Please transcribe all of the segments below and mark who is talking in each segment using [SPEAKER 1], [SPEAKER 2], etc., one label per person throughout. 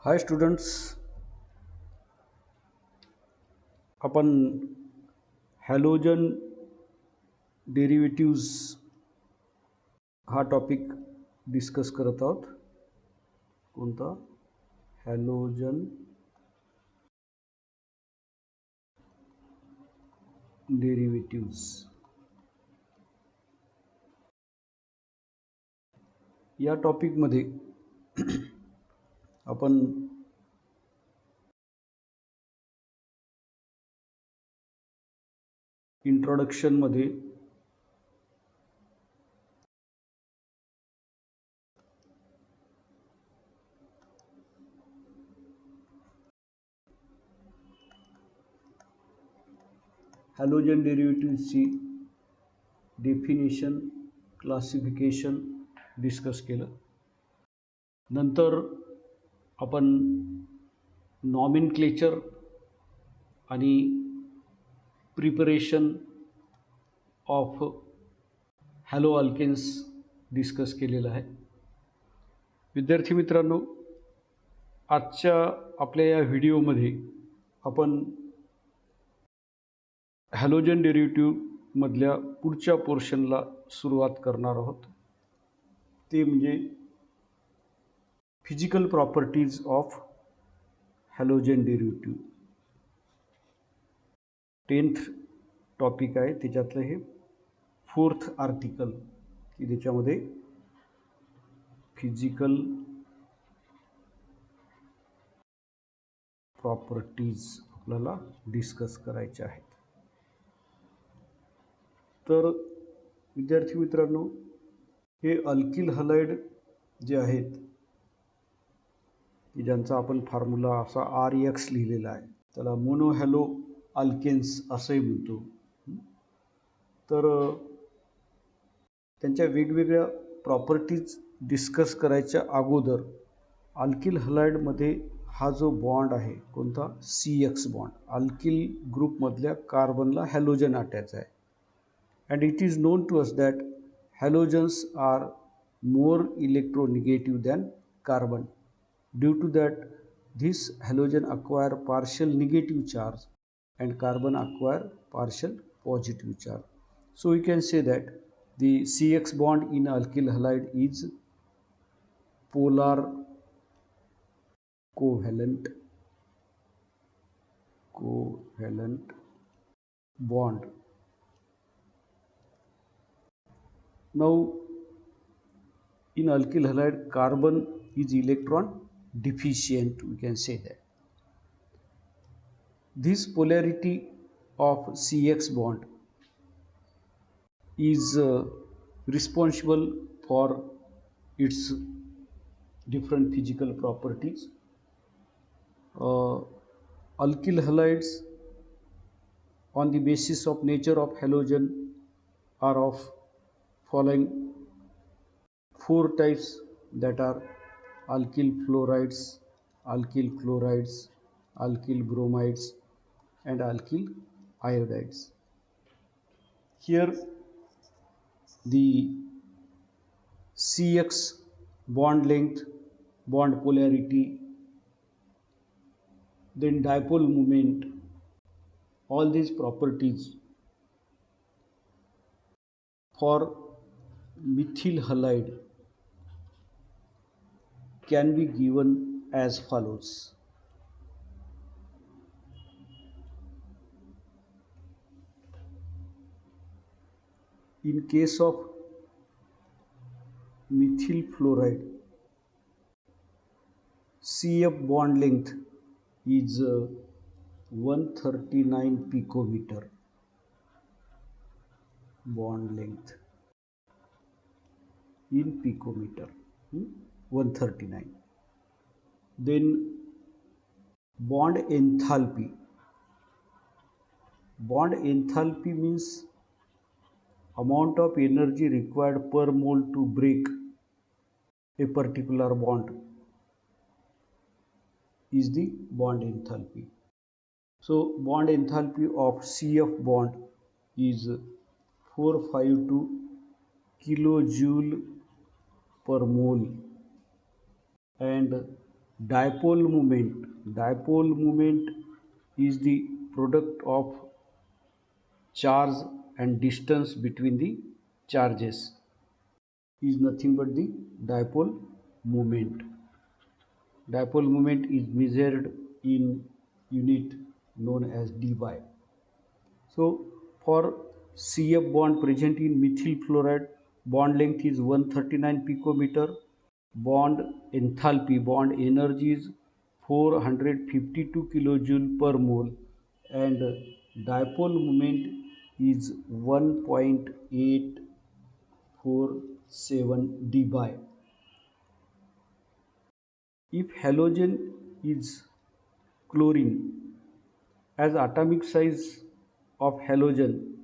[SPEAKER 1] हाय students, अपन halogen derivatives हा topic discuss करत आहोत. कोणता? Halogen derivatives. या टॉपिकमध्ये आपण इंट्रोडक्शनमध्ये हॅलोजन डेरिव्हेटिव्ह्जची डेफिनेशन, क्लासिफिकेशन डिस्कस केलं. नंतर आपण नॉमेनक्लेचर आणि preparation of halo alkanes discuss केलेलं आहे. विद्यार्थी मित्रांनो, आजच्या आपल्या या व्हिडिओमध्ये आपण हॅलोजन डेरिव्हेटिव्हमधल्या पुढच्या पोर्शनला सुरुवात करणार आहोत. ते म्हणजे physical properties of halogen derivative. 10th topic आहे, त्याच्यातलं हे 4th आर्टिकल, की त्याच्यामध्ये फिजिकल प्रॉपर्टीज आपल्याला डिस्कस करायचे आहेत. तर विद्यार्थी मित्रांनो, हे अल्किल हलाइड जे आहेत, की ज्यांचा आपण फॉर्म्युला असा RX लिहिलेला आहे, त्याला मोनोहॅलो अल्केन्स असंही म्हणतो. तर त्यांच्या वेगवेगळ्या प्रॉपर्टीज डिस्कस करायच्या अगोदर अल्किल हलाइडमध्ये हा जो बॉन्ड आहे, कोणता? CX bond. अल्किल ग्रुपमधल्या कार्बनला हॅलोजन अटॅच आहे. And it is known to us that halogens are more electronegative than carbon. Due to that, this halogen acquire partial negative charge and carbon acquire partial positive charge. So we can say that the CX bond in alkyl halide is polar covalent bond. Now, in alkyl halide, carbon is electron deficient, we can say that. This polarity of CX bond is responsible for its different physical properties. Alkyl halides, on the basis of nature of halogen, are of following 4 types, that are alkyl fluorides, alkyl chlorides, alkyl bromides, and alkyl iodides. Here the CX bond length, bond polarity, then dipole moment, all these properties for methyl halide can be given as follows. In case of methyl fluoride, CF bond length is 139 picometer. Bond length in picometer, 139. Then bond enthalpy. Bond enthalpy means amount of energy required per mole to break a particular bond is the bond enthalpy. So bond enthalpy of CF bond is 452 kilojoule per mole, and Dipole moment. Dipole moment is the product of charge and distance between the charges, is nothing but the dipole moment. Dipole moment is measured in unit known as dBi. So for CF bond present in methyl fluoride, bond length is 139 picometer, bond enthalpy, bond energy is 452 kilojoule per mole, and dipole moment is 1.847 dBi. If halogen is chlorine, as atomic size of halogen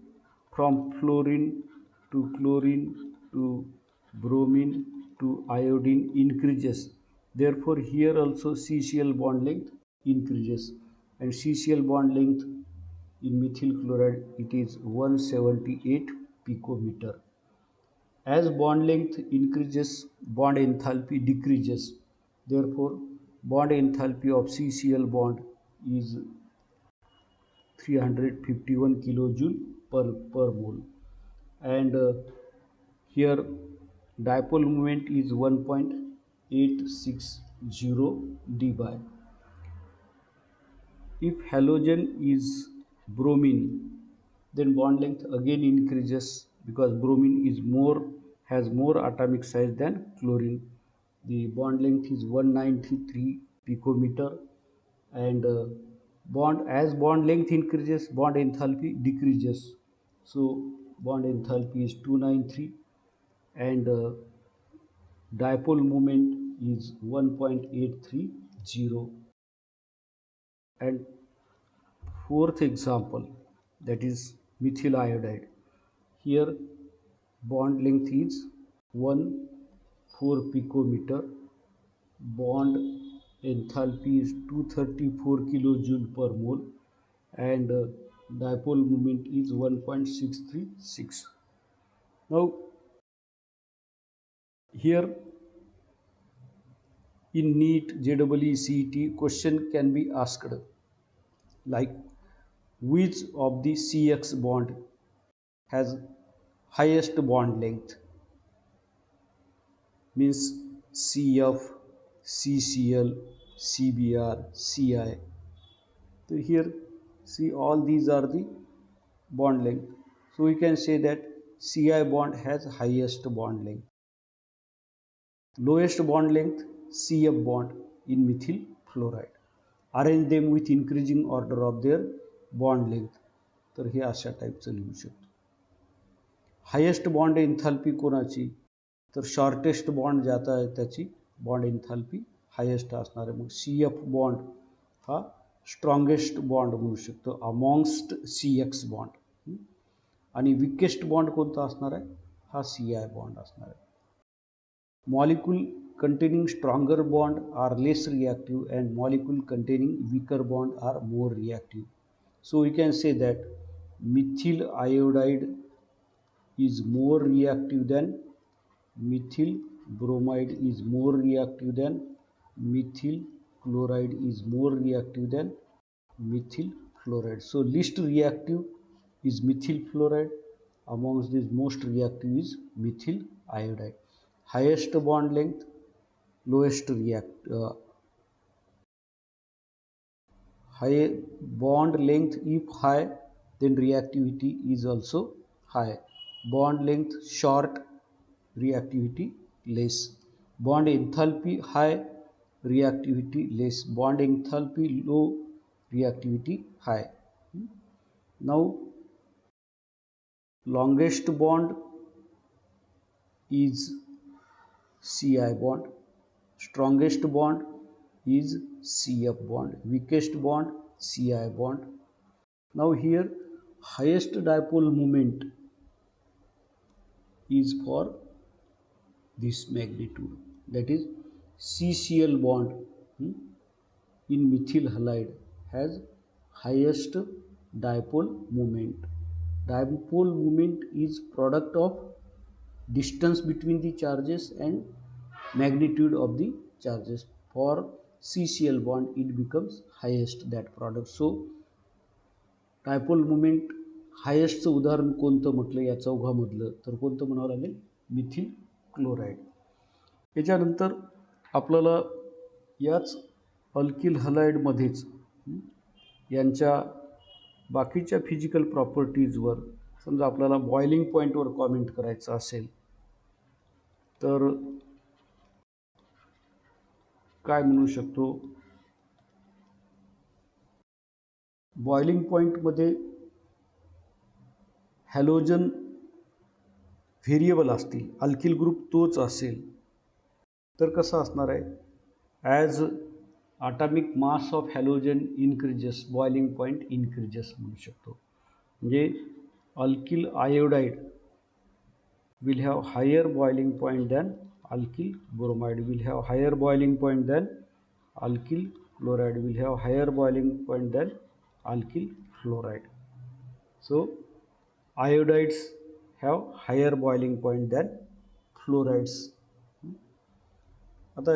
[SPEAKER 1] from fluorine to chlorine to bromine to iodine increases, therefore here also CCl bond length increases, and CCl bond length in methyl chloride it is 178 picometer. As bond length increases, bond enthalpy decreases. Therefore, bond enthalpy of CCl bond is 351 kilojoule per mole, and here dipole moment is 1.860 dBi. If halogen is bromine, then bond length again increases because bromine is has more atomic size than chlorine. The bond length is 193 picometer, and bond length increases, bond enthalpy decreases. So bond enthalpy is 293, and dipole moment is 1.830. And fourth example, that is methyl iodide. Here bond length is 1,4 picometer, bond enthalpy is 234 kilojoule per mole, and dipole moment is 1.636. Now here in NEET, JEE, CET question can be asked like, which of the CX bond has highest bond length? Means CF, CCl, CBr, CI. So here see all these are the bond length. So we can say that CI bond has highest bond length. Lowest bond length CF bond in methyl fluoride. Arrange them with increasing order of their bond length. तर हे अशा टाईपचं लिहू शकतो. Highest bond एन्थॅल्पी कोणाची? तर shortest bond ज्याचा आहे त्याची बॉन्ड एन्थॅल्पी हायेस्ट असणार आहे. मग CF बॉन्ड हा स्ट्रॉंगेस्ट बॉन्ड म्हणू शकतो अमॉंगस्ट CX बॉन्ड. आणि विकेस्ट बॉन्ड कोणता असणार आहे? हा CI बॉन्ड असणार आहे. Molecule containing stronger bond are less reactive, and molecule containing weaker bond are more reactive. So we can say that methyl iodide is more reactive than methyl bromide, is more reactive than methyl chloride, is more reactive than methyl fluoride. So least reactive is methyl fluoride, amongst these most reactive is methyl iodide. Highest bond length, lowest high bond length if high, then reactivity is also high. Bond length short, reactivity less. Bond enthalpy high, reactivity less. Bond enthalpy low, reactivity high. Now longest bond is CI bond, strongest bond is CF bond, weakest bond CI bond. Now here highest dipole moment is for this magnitude, that is CCl bond in methyl halide has highest dipole moment. Dipole moment is product of distance between the charges and magnitude of the charges. For CCl bond, it becomes highest that product. So dipole moment हायेस्टचं उदाहरण कोणतं म्हटलं या चौघामधलं, तर कोणतं म्हणावं लागेल, methyl chloride. याच्यानंतर आपल्याला याच अल्किल हलाइडमध्येच यांच्या बाकीच्या फिजिकल प्रॉपर्टीजवर समजा आपल्याला बॉइलिंग पॉईंटवर कॉमेंट करायचं असेल तर काय म्हणू शकतो. बॉइलिंग पॉईंटमध्ये हॅलोजन व्हेरिएबल असतील, अल्किल ग्रुप तोच असेल तर कसं असणार आहे, as atomic mass of halogen increases boiling point increases म्हणू शकतो. म्हणजे alkyl iodide will have higher boiling point than alkyl bromide, will have higher boiling point than alkyl chloride, will have higher boiling point than alkyl fluoride. So iodides have higher boiling point than fluorides. आता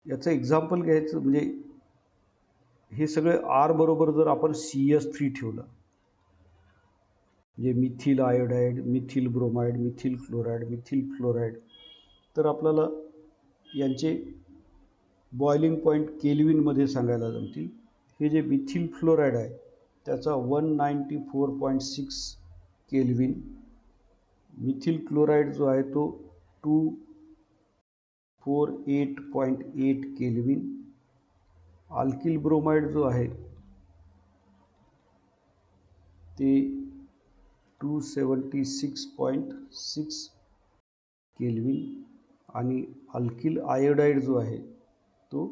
[SPEAKER 1] याचं example घ्यायचं म्हणजे हे सगळे R बरोबर जर आपण CS3 ठेवलं, म्हणजे methyl iodide, methyl bromide, methyl chloride, methyl fluoride, तर आपल्याला यांचे बॉइलिंग पॉईंट केल्विनमध्ये सांगायला जमतील. हे जे मिथिल फ्लोराईड आहे त्याचा 194.6 केल्विन, मिथिल क्लोराईड जो आहे तो 248.8 केल्विन, अल्किल ब्रोमाइड जो आहे ते 276.6 केल्विन आणि अल्किल आयोडाईड जो आहे तो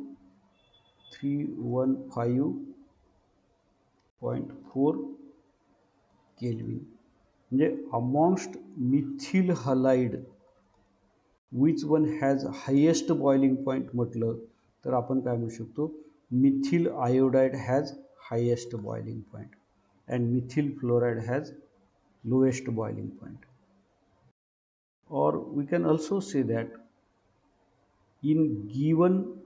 [SPEAKER 1] 315.4 केल्विन. म्हणजे amongst methyl halide which one has highest boiling point म्हटलं तर आपण काय म्हणू शकतो, methyl iodide has highest boiling point and methyl fluoride has lowest boiling point. Or we can also say that in given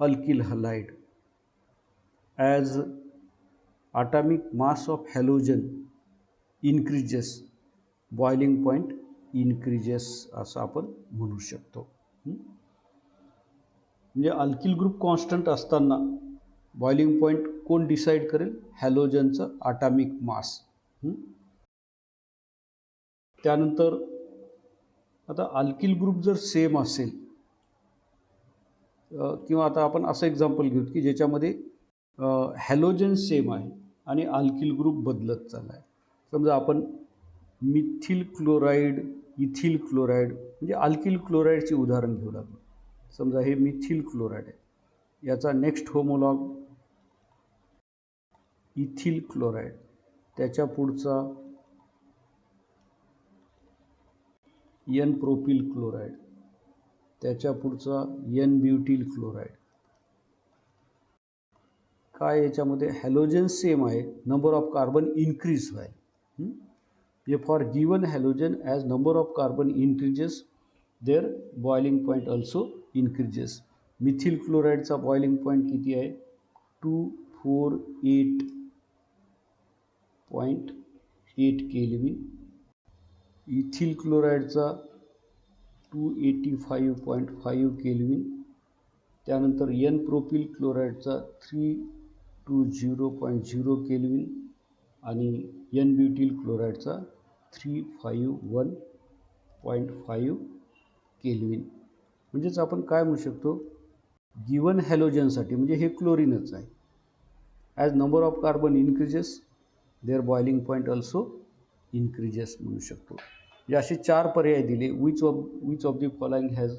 [SPEAKER 1] alkyl halide, as atomic mass of halogen increases, boiling point increases असं आपण म्हणू शकतो. म्हणजे alkyl group constant असताना boiling point कोण decide करेल, हॅलोजनचं atomic mass. त्यानंतर आता अल्किल ग्रुप जर सेम असेल किंवा आता आपण असं एक्झाम्पल घेऊ की ज्याच्यामध्ये हॅलोजन सेम आहे आणि अल्किल ग्रुप बदलत चालला आहे. समजा आपण मिथिल क्लोराईड, इथिल क्लोराईड म्हणजे अल्किल क्लोराईडचे उदाहरण घेऊ लागलो. समजा हे मिथिल क्लोराईड आहे, याचा नेक्स्ट होमोलॉग इथिल क्लोराईड, त्याच्या पुढचा एन प्रोपिल क्लोराईड, त्याच्या पुढचा एन ब्युटिल क्लोराईड. काय याच्यामध्ये हॅलोजन सेम आहे, नंबर ऑफ कार्बन इन्क्रीज व्हायला. For given halogen as number of carbon increases their boiling point also increases. Methyl क्लोराईडचा बॉइलिंग पॉईंट किती आहे, 248.8 केल्विन, इथिल क्लोराईडचा 285.5 केल्विन, त्यानंतर एन प्रोपिल क्लोराईडचा 320.0 केल्विन आणि एन ब्युटिल क्लोराईडचा 351.5 केल्विन. म्हणजेच आपण काय म्हणू शकतो, गिवन हॅलोजनसाठी म्हणजे हे क्लोरीनच आहे, as number of carbon increases their boiling point also increases म्हणू शकतो. म्हणजे असे 4 पर्याय दिले. Which of the following has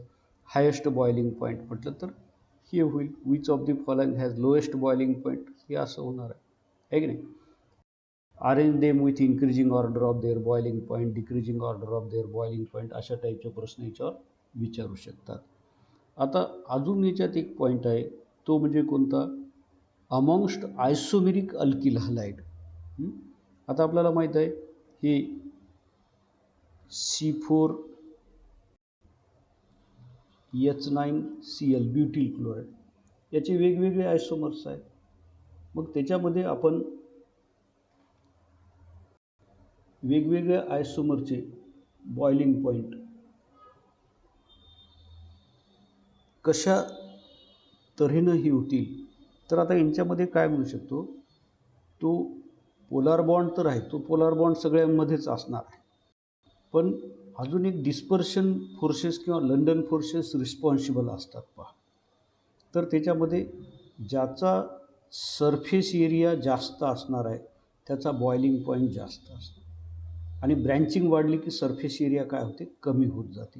[SPEAKER 1] highest boiling point म्हटलं तर हे होईल. Which of the following has lowest boiling point हे असं होणार आहे की नाही. Arrange them with increasing order of their boiling point, decreasing order of their boiling point, अशा टाईपचे प्रश्न याच्यावर विचारू शकतात. आता अजून याच्यात एक पॉईंट आहे, तो म्हणजे कोणता, अमॉंगस्ट आयसोमेरिक अल्किल हलाइड. आता आपल्याला माहीत आहे हे C4 H9Cl ब्युटिल क्लोराईड, याचे वेगवेगळे आयसोमर्स आहेत. मग त्याच्यामध्ये आपण वेगवेगळ्या आयसोमरचे बॉइलिंग पॉईंट कशा तऱ्हेनं होतील, तर आता यांच्यामध्ये काय म्हणू शकतो, तो पोलार बॉन्ड तर आहे, तो पोलार बॉन्ड सगळ्यांमध्येच असणार आहे. पण अजून एक डिस्पर्शन फोर्सेस किंवा लंडन फोर्सेस रिस्पॉन्सिबल असतात पहा. तर त्याच्यामध्ये ज्याचा सरफेस एरिया जास्त असणार आहे त्याचा बॉइलिंग पॉईंट जास्त असतो, आणि ब्रँचिंग वाढली की सरफेस एरिया काय होते, कमी होत जाते.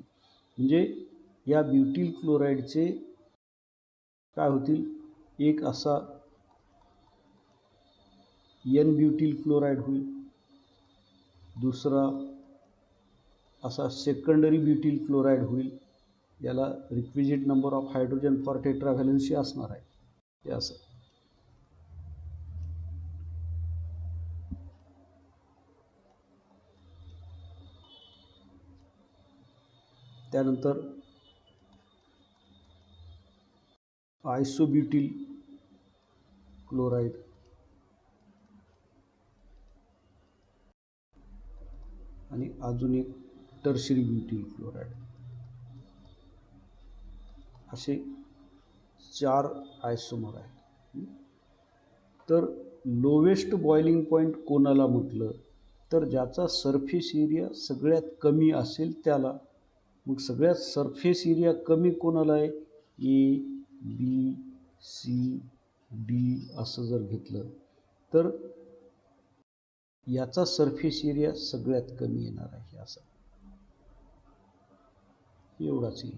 [SPEAKER 1] म्हणजे या ब्युटिल क्लोराईडचे काय होतील, एक असा एन ब्युटिल क्लोराईड होईल, दुसरा असा सेकंडरी ब्युटिल क्लोराईड होईल, याला requisite number of hydrogen for tetravalency असणार आहे. हे असं त्यानंतर आयसोब्युटिल क्लोराईड, आणि अजून एक टर्शरी ब्युटिल क्लोराईड, असे 4 आयसोमर आहेत. तर लोवेस्ट बॉइलिंग पॉईंट कोणाला म्हटलं, तर ज्याचा सरफेस एरिया सगळ्यात कमी असेल त्याला. मग सगळ्यात सरफेस एरिया कमी कोणाला आहे, ए बी सी डी असं जर घेतलं तर याचा सरफेस एरिया सगळ्यात कमी येणार आहे, असा एवढाच येईल.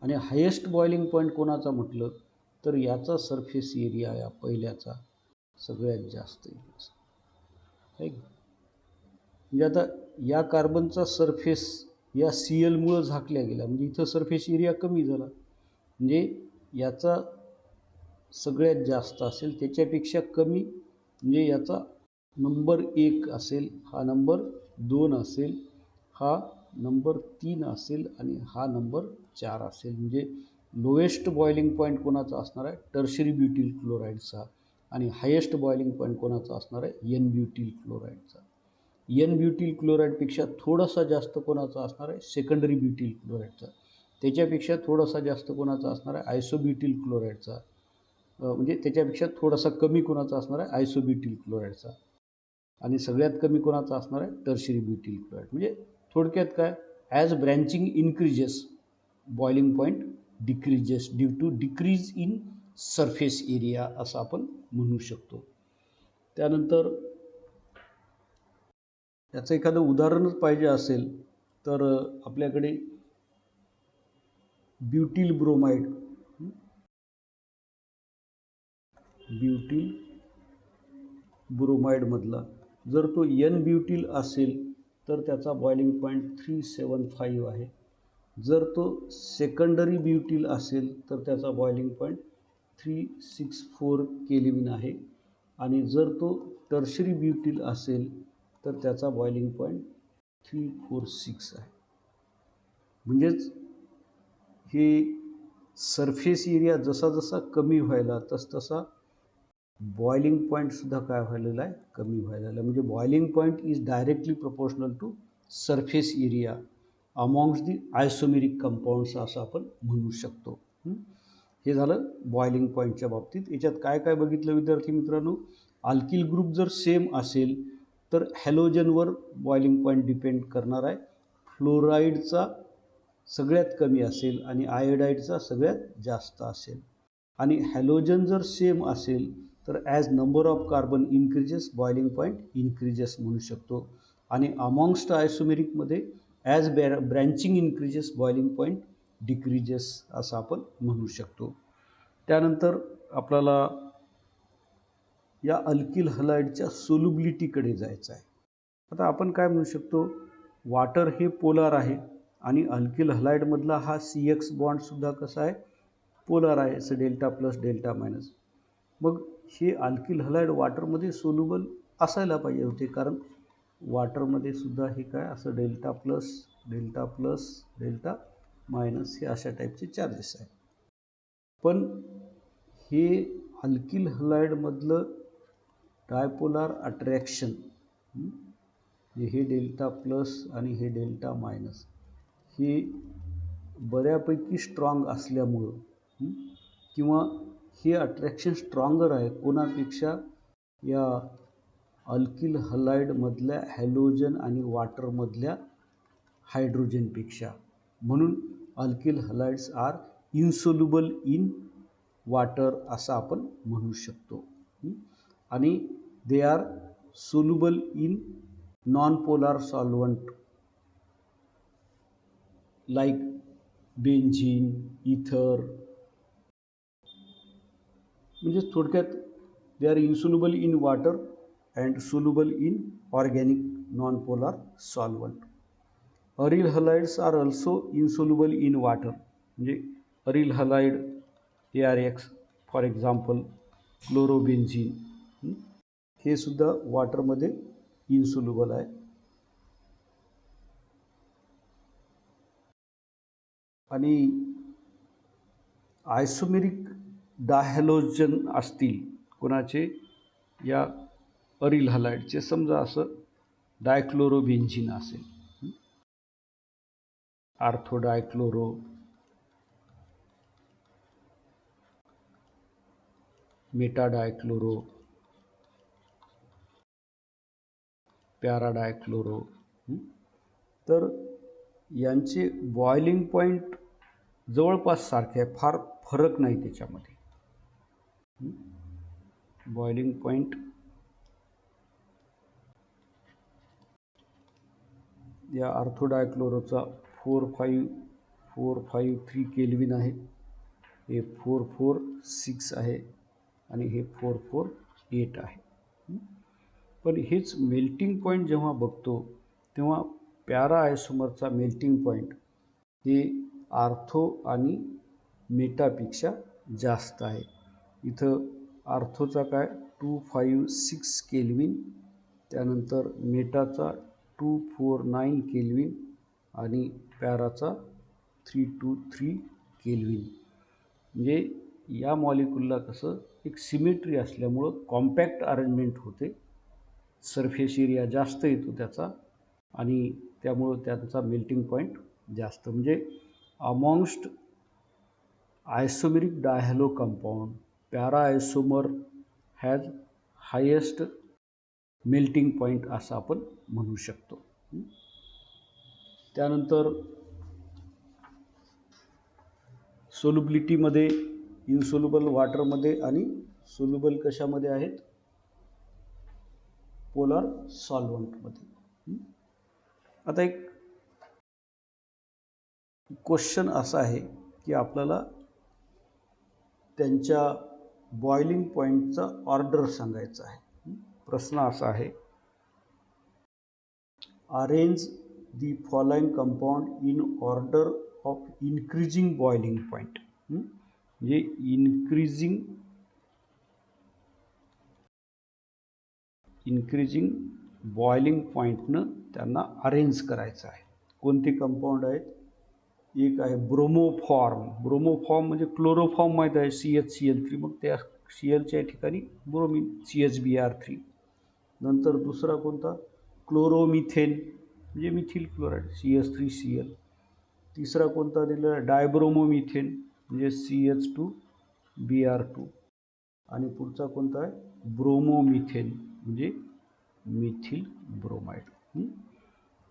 [SPEAKER 1] आणि हायेस्ट बॉइलिंग पॉईंट कोणाचा म्हटलं, तर याचा सरफेस एरिया या पहिल्याचा सगळ्यात जास्त येईल. म्हणजे आता या कार्बनचा सरफेस या Cl झाकल्या गेला, म्हणजे इथं सरफेस एरिया कमी झाला, म्हणजे याचा सगळ्यात जास्त असेल, त्याच्यापेक्षा कमी म्हणजे याचा नंबर 1 असेल, हा नंबर 2 असेल, हा नंबर 3 असेल, आणि हा नंबर 4 असेल. म्हणजे लोएस्ट बॉइलिंग पॉईंट कोणाचा असणार आहे, टर्शरी ब्युटिल क्लोराईडचा, आणि हायेस्ट बॉइलिंग पॉईंट कोणाचा असणार आहे, एन ब्युटिल क्लोराईडचा. एन ब्युटिल क्लोराईडपेक्षा थोडासा जास्त कोणाचा असणार आहे, सेकंडरी ब्युटिल क्लोराईडचा. त्याच्यापेक्षा थोडासा जास्त कोणाचा असणार आहे, आयसोब्युटिल क्लोराईडचा. म्हणजे त्याच्यापेक्षा थोडासा कमी कोणाचा असणार आहे, आयसोब्युटिल क्लोराईडचा. आणि सगळ्यात कमी कोणाचा असणार आहे, टर्शरी ब्युटिल क्लोराईड. म्हणजे थोडक्यात काय, as branching increases boiling point decreases due to decrease in surface area, असं आपण म्हणू शकतो. त्यानंतर याचं एखादं उदाहरणच पाहिजे असेल तर आपल्याकडे ब्युटिल ब्रोमाइड, ब्युटिल ब्रोमाइडमधला जर तो एन ब्युटिल असेल तर त्याचा बॉइलिंग पॉईंट 375 आहे. जर तो सेकंडरी ब्युटिल असेल तर त्याचा बॉइलिंग पॉईंट 364 केल्विन आहे. आणि जर तो टर्शरी ब्युटिल असेल तर त्याचा बॉइलिंग पॉईंट 346 आहे. म्हणजेच हे सरफेस एरिया जसा जसा कमी व्हायला तसतसा बॉइलिंग पॉईंटसुद्धा काय व्हायलेला आहे, कमी व्हायला आहे. म्हणजे boiling point is directly proportional to surface area amongst the isomeric compounds, असं आपण म्हणू शकतो. हे झालं बॉइलिंग पॉईंटच्या बाबतीत. याच्यात काय काय बघितलं विद्यार्थी मित्रांनो, अल्किल ग्रुप जर सेम असेल तर हॅलोजनवर बॉइलिंग पॉईंट डिपेंड करणार आहे. फ्लोराईडचा सगळ्यात कमी असेल आणि आयोडाईडचा सगळ्यात जास्त असेल. आणि हॅलोजन जर सेम असेल तर as number of carbon increases boiling point increases म्हणू शकतो. आणि अमॉंगस्ट आयसोमेरिकमध्ये as branching increases boiling point decreases, असं आपण म्हणू शकतो. त्यानंतर आपल्याला या अल्किल हलाइडच्या सोल्युबिलिटीकडे जायचं आहे. आता आपण काय म्हणू शकतो, वॉटर हे पोलार आहे आणि अल्किल हलाइडमधला हा CX बॉन्डसुद्धा कसा आहे, पोलार आहे, असं डेल्टा प्लस डेल्टा मायनस. मग हे अल्किल हलाइड वॉटरमध्ये सोल्युबल असायला पाहिजे होते, कारण वॉटरमध्ये सुद्धा हे काय असं delta plus delta plus, delta minus हे अशा टाईपचे चार्जेस आहेत. पण हे अल्किल हलाइडमधलं डायपोलार अट्रॅक्शन, हे डेल्टा प्लस आणि हे डेल्टा मायनस हे बऱ्यापैकी स्ट्रॉंग असल्यामुळं किंवा हे अट्रॅक्शन स्ट्रॉंगर आहे कोणापेक्षा, या अल्किल हलाइडमधल्या हॅलोजन आणि वॉटरमधल्या हायड्रोजनपेक्षा. म्हणून alkyl halides are insoluble in water असं आपण म्हणू शकतो. आणि they are soluble in non polar solvent like benzene, ether. म्हणजे थोडक्यात they are insoluble in water and soluble in organic non polar solvent. Aryl halides are also insoluble in water. म्हणजे aryl halide ARX for example chlorobenzene हे सुद्धा वॉटरमध्ये insoluble आहे. आणि आयसोमेरिक डायहॅलोजन असतील कोणाचे, या अरिल हलाइडचे, समजा असं डायक्लोरोबेन्झीन असेल, आर्थोडायक्लोरो, मेटाडायक्लोरो, पॅराडायक्लोरो, तर यांचे बॉइलिंग पॉईंट जवळपास सारखे आहे, फार फरक नाही त्याच्यामध्ये. बॉइलिंग पॉईंट या आर्थोडायक्लोरोचा 453 केल्विन आहे, हे 446 आहे आणि हे 448 आहे. पण हेच मेल्टिंग पॉईंट जेव्हा बघतो तेव्हा पॅरा आयसोमरचा मेल्टिंग पॉईंट हे आर्थो आणि मेटापेक्षा जास्त आहे. इथं आर्थोचा काय 256 केल्विन, त्यानंतर मेटाचा 249 केल्विन आणि पॅराचा 323 केल्विन. म्हणजे या मॉलिक्यूलला कसं एक सिमेट्री असल्यामुळं कॉम्पॅक्ट अरेंजमेंट होते, सरफेस एरिया जास्त येतो त्याचा आणि त्यामुळं त्यांचा मेल्टिंग पॉईंट जास्त. म्हणजे amongst isomeric dihalo compound para isomer has highest melting point असं आपण म्हणू शकतो. त्यानंतर सोल्युबिलिटीमध्ये इन्सोल्युबल वॉटरमध्ये आणि सोल्युबल कशामध्ये आहेत, पोलार सॉल्वंटमध्ये. आता एक क्वेश्चन असा आहे की आपल्याला त्यांच्या बॉइलिंग पॉईंटचा ऑर्डर सांगायचा आहे. प्रश्न असा आहे, arrange the following compound in order of increasing boiling point. म्हणजे इन्क्रीजिंग बॉइलिंग पॉईंटनं त्यांना अरेंज करायचं आहे. कोणते कंपाऊंड आहेत, एक आहे ब्रोमोफॉर्म. ब्रोमोफॉर्म म्हणजे क्लोरोफॉर्म माहीत आहे, CHCl3, मग त्या Clच्या ठिकाणी ब्रोमिन CHBr3. नंतर दुसरा कोणता, क्लोरोमिथेन म्हणजे मिथिल क्लोराईड CH3Cl. तिसरा कोणता दिला, डायब्रोमोमिथेन म्हणजे CH2Br2. आणि पुढचा कोणता आहे, ब्रोमोमिथेन म्हणजे मिथिल ब्रोमाइड.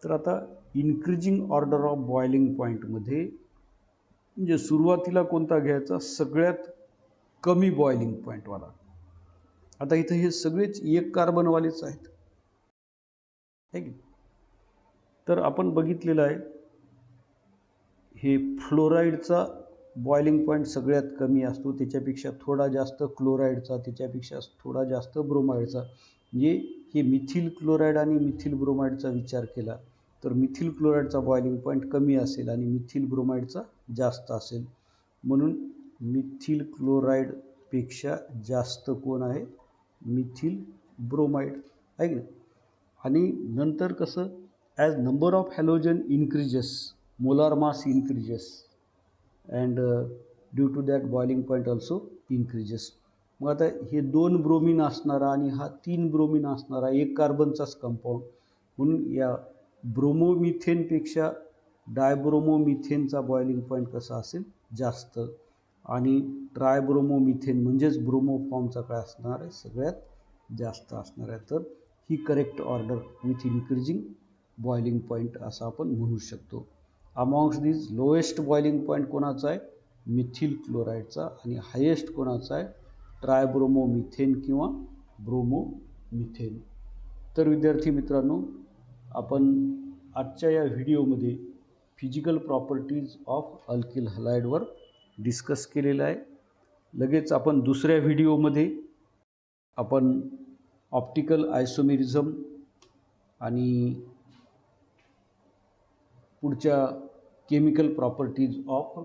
[SPEAKER 1] तर आता इन्क्रीजिंग ऑर्डर ऑफ बॉइलिंग पॉईंटमध्ये म्हणजे सुरुवातीला कोणता घ्यायचा, सगळ्यात कमी बॉइलिंग पॉईंटवाला. आता इथं हे सगळेच एक कार्बनवालेच आहेत, है की. तर आपण बघितलेलं आहे हे फ्लोराईडचा बॉइलिंग पॉईंट सगळ्यात कमी असतो, त्याच्यापेक्षा थोडा जास्त क्लोराईडचा, त्याच्यापेक्षा थोडा जास्त ब्रोमाइडचा. म्हणजे हे मिथिल क्लोराईड आणि मिथिल ब्रोमाइडचा विचार केला तर मिथिल क्लोराईडचा बॉइलिंग पॉईंट कमी असेल आणि मिथिल ब्रोमाइडचा जास्त असेल. म्हणून मिथिल क्लोराईडपेक्षा जास्त कोण आहे, मिथिल ब्रोमाइड, आहे की नाही. आणि नंतर कसं as number of halogen increases, molar mass increases, and due to that boiling point also increases. मग आता हे 2 ब्रोमीन असणारा आणि हा 3 ब्रोमीन असणारा एक कार्बनचाच कंपाऊंड, म्हणून या ब्रोमोमिथेनपेक्षा डायब्रोमोमिथेनचा बॉइलिंग पॉईंट कसा असेल, जास्त. आणि ट्रायब्रोमोमिथेन म्हणजेच ब्रोमो फॉर्मचा काय असणार आहे, सगळ्यात जास्त असणार आहे. तर ही correct order with increasing boiling point असं आपण म्हणू शकतो. Amongst this lowest boiling point कोणाचा आहे, मिथिल क्लोराईडचा, आणि हायेस्ट कोणाचा आहे, ट्रायब्रोमोमिथेन किंवा ब्रोमोमिथेन. तर विद्यार्थी मित्रांनो, आपण आजच्या या व्हिडिओमध्ये फिजिकल प्रॉपर्टीज ऑफ अल्किल हलाइडवर डिस्कस केलेलं आहे. लगेच आपण दुसऱ्या व्हिडिओमध्ये आपण ऑप्टिकल आयसोमेरिझम आणि पुढच्या chemical properties of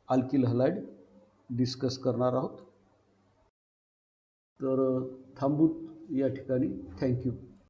[SPEAKER 1] alkyl halide discuss करणार आहोत. तर थांबू या ठिकाणी. थँक्यू.